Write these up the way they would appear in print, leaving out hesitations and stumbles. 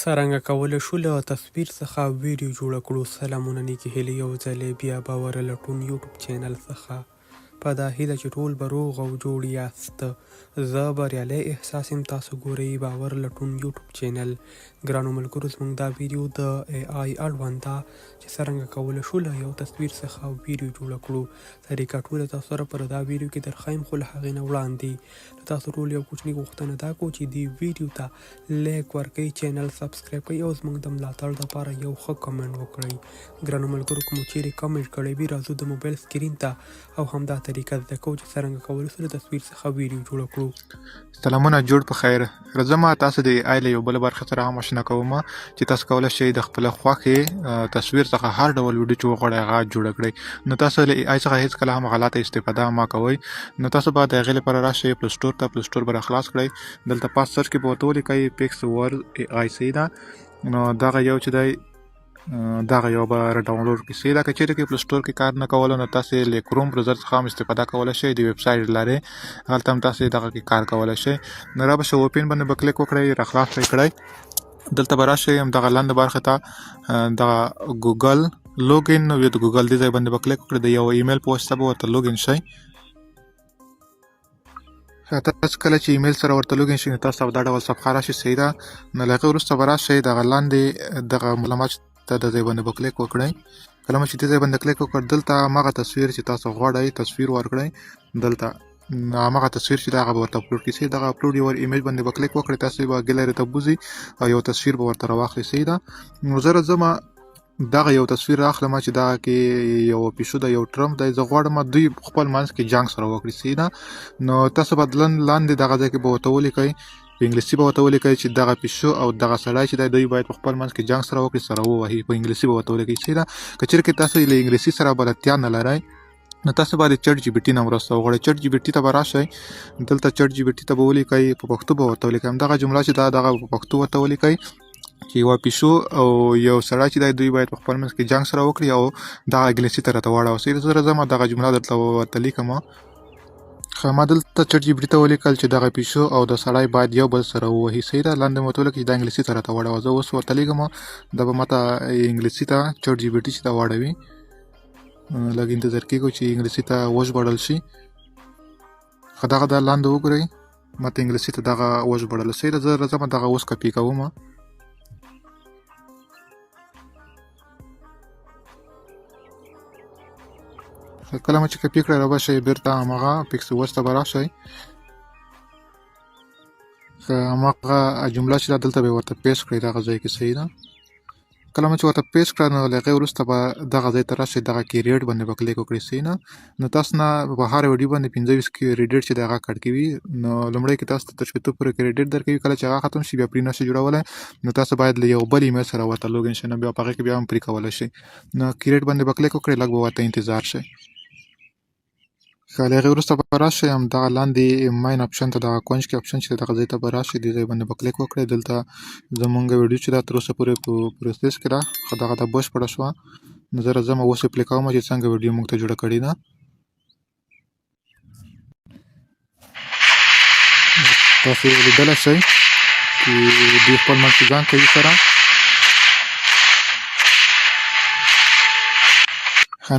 څرنګه کولی شو له تصویر څخه ویډیو جوړه کړو. سلامونه نیکې هیلې یو ځلې بیا باور لټون یوټیوب چینل څخه په دا هیله چې ټول به روغ او جوړ یاست. زه بریالی احساس یم. تاسو ګورئ باور لټون یوټیوب چینل. ګرانو ملګرو، زموږ دا ویډیو د ای آی اړوند ده چې څرنګه کولی شو له یو تصویر څخه ویډیو جوړه کړو. طریقه ټوله تاسو سره پر دا ویډیو کې درښیم، خو له هغې نه وړاندې له تاسو ټول یو کوچنۍ غوښتنه دا کوو چې دې ویډیو ته لیک ورکړئ، چینل سبسکرایب کړئ او زموږ د ملاتړ لپاره یو ښه کمنټ وکړئ. ګرانو ملګرو، که مو چیرې کمنټ کړی وي راځو د موبایل سکرین ته او همدا طریقه زده کوو چې څرنګه کولی شو له تصویر څخه ویډیو جوړه کړو. سلامونه، جوړ په خیر. راځم تاسو د ای له یو بل برخه سره هم آشنا کوم چې تاسو کولی شئ د خپل خوښې تصویر څخه هر ډول ویډیو چې وغواړئ هغه جوړه کړئ. نو تاسو له ای څخه هیڅکله هم غلطه استفاده مه کوئ. نو تاسو به د هغې لپاره راشئ پلی سټور ته. پلی سټور به راخلاص کړئ. دلته پاس سرچ کې به ورته ولیکئ پیکس ور ای آی صحیح ده. نو دغه یو چې دی دغه یو به راډاونلوډ کړئ. صحیح ده. که چیرې کې پلی سټور کې کار نه کولو نو تاسې له کروم براوزر څخه هم استفاده کولی شئ. د ویب سایټ لرې هلته هم تاسې دغه کې کار کولی شئ. نو را به شئ اوپن باندې به کلیک وکړئ، راخلاص به یې کړئ. دلته به راشئ همدغه لاندې برخې ته دغه ګوګل لوګین وید ګوګل دې ځای باندې به کلیک وکړئ. د یو ایمیل په واسطه به ورته لوګین شئ. تاسو کله چې ایمیل سره ورته لوګین شئ نو تاسو ته دا ډول صفحه راشي. صحیح ده. نو له هغې وروسته به راشئ دغه لاندې دغه معلومات ته د ځای باندې به کلیک وکړئ. کله مو چې دې ځای باندې کلیک وکړ دلته هماغه تصویر چې تاسو غواړئ تصویر ورکړئ. دلته هماغه تصویر چې هغه به ورته اپلوډ کړئ. صحیح دغه اپلوډ یور ایمیج باندې به کلیک وکړئ. تاسو به ګیلري ته بوځئ او یو تصویر به ورته راواخلئ. صحیح ده. نو زه راځم دغه یو تصویر راخلم چې دغه کې یو پیشو ده، یو ټرمپ دی. زه غواړم دوی خپل منځ کې جنګ سره وکړي. صحیح ده. نو تاسو به لاندې دغه ځای کې به ورته ولیکئ، په انګلیسي به ورته ولیکئ چې دغه پیشو او دغه سړی چې دی دوی باید په خپل منځ کې جنګ سره وکړي، سره ووهي. په انګلیسي به ورته ولیکئ. صحیح ده. که چیرې کې تاسو له انګلیسي سره بلدتیا نه لرئ نو تاسو باید چټ جی پی ټي نه مرسته وغواړئ. چټ جی پی ټي ته به راشئ. دلته چټ جی پی ټي ته به ولیکئ، په پښتو به ورته ولیکئ. همدغه جمله چې ده دغه په پښتو ورته ولیکئ چې یوه پیشو او یو سړی چې دی دوی باید په خپل منځ کې جنګ سره وکړي او دغه انګلیسي ته راته واړوه. صحیح ده. زه راځم دغه جمله درته ورته لیکم. ما دلته چټ جی پي ټي ته ولیکل چې دغه پیشو او د سړی باید یو بل سره ووهي. صحیح ده. لاندې مو ورته ولیکل چې دا انګلیسي ته راته واړوه. زه اوس ورته لیکم، دا به ماته انګلیسي ته چټ جی پي ټي چې ته واړوي. لږ انتظار کېږو چې انګلیسي ته وژباړل شي. ښه دغه دا لاندې وګورئ، ماته انګلیسي ته دغه وژباړله. صحیح ده. زه راځم دغه اوس کاپي کوم. کله مو چې کاپي کړئ را به شئ بېرته هماغه پیکس ورس ته به راشئ. هماغه جمله چې ده دلته به یې ورته پیسټ کړئ دغه ځای کې. صحیح ده. کله مو چې ورته پیسټ کړه نو له هغې وروسته به دغه ځای ته راشئ، دغه کریډ باندې به کلیک وکړئ. صحیح نه. نو تاسو نه په هر ویډیو باندې 25 کریډټ چې دی هغه کټ کوي. نو لومړی کې تاسو ته تر 80 پورې کریډټ درکوي. کله چې هغه ختم شي بیا پرې نشئ جوړولی نو تاسو باید له یو بل ایمیل سره ورته لوګین شئ. نو بیا په هغې کې بیا هم پرې کولی شئ. نو کریډ باندې به کلیک وکړئ، لږ به ورته انتظار شئ. ښه له هغې وروسته به راشئ همدغه لاندې مین اپشن ته دغه کونج کې اپشن چې دی دغه ځای ته به راشئ، دې ځای باندې به کلیک وکړئ. دلته زموږ ویډیو چې ده تر اوسه پورې په پروسس کې ده، ښه دغه ده بشپړه شوه. نو زه راځم اوس یې پلی کوم چې څنګه ویډیو موږ ته جوړه کړې ده. تاسو یې لیدلی شئ چې دوی خپل منځ کې جنګ کوي سره.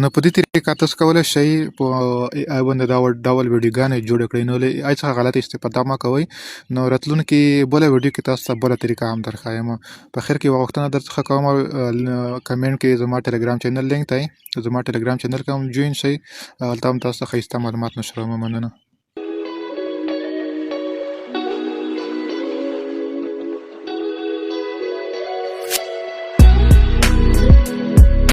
نو په دې طریقه تاسو کولی شئ په ای آی باندې دا ډول ویډیوګانې جوړې کړئ. نو له ای آی څخه غلطه استفاده مه کوئ. نو راتلونکي بله ویډیو کې تاسو ته بله طریقه هم درښایم. په خیر کې یوه غوښتنه در څخه کوم، کمنټ کې زما ټلګرام چینل لینک دی، زما ټلګرام چینل کې هم جوین شئ. هلته هم تاسو ته ښایسته معلومات نشروم. مننه.